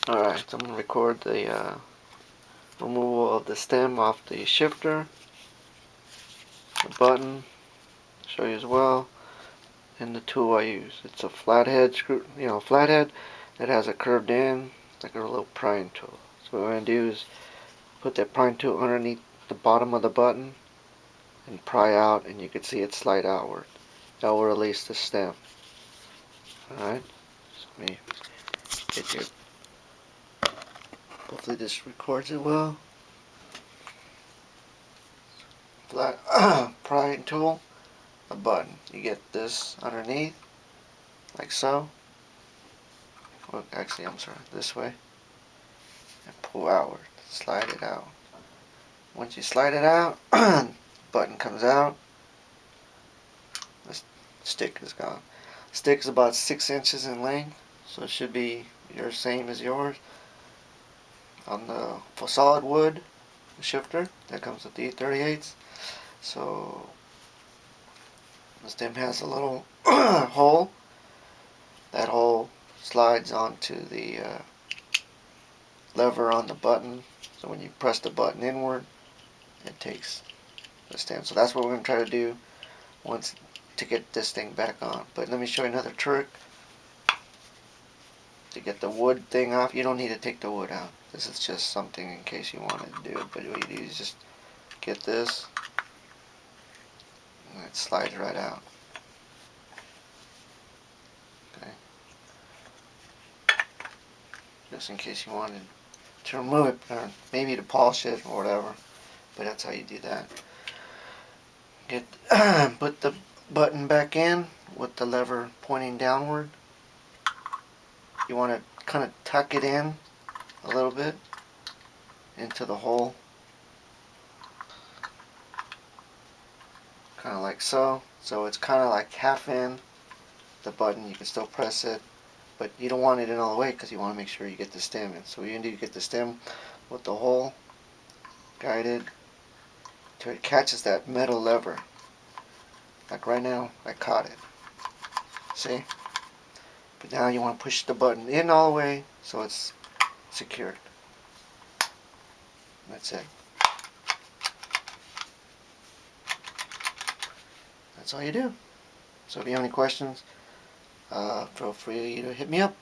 Alright, so I'm going to record the removal of the stem off the shifter, the button, show you as well, and the tool I use. It's a flathead screw, flathead that has a curved end, like a little prying tool. So what we're going to do is put that prying tool underneath the bottom of the button and pry out, and you can see it slide outward. That will release the stem. Alright, so let me get your, hopefully this records it well. Flat prying tool, a button. You get this underneath, like so. Well, actually, I'm sorry, this way. And pull outward. Slide it out. Once you slide it out, button comes out. The stick is gone. The stick is about 6 inches in length, so it should be your same as yours. On the solid wood shifter that comes with the e38s. So the stem has a little hole. That hole slides onto the lever on the button. So when you press the button inward, it takes the stem. So that's what we're going to try to do once to get this thing back on. But let me show you another trick to get the wood thing off. You don't need to take the wood out. This is just something in case you wanted to do it. But what you do is just get this, and it slides right out. Okay. Just in case you wanted to remove it, or maybe to polish it or whatever. But that's how you do that. Get put the button back in with the lever pointing downward. You want to kind of tuck it in a little bit into the hole, kind of like so. So it's kind of like half in the button. You can still press it, but you don't want it in all the way because you want to make sure you get the stem in. So what you do, you get the stem with the hole guided till it catches that metal lever. Like right now, I caught it. See? But now you want to push the button in all the way so it's secured. That's it. That's all you do. So if you have any questions, feel free to hit me up.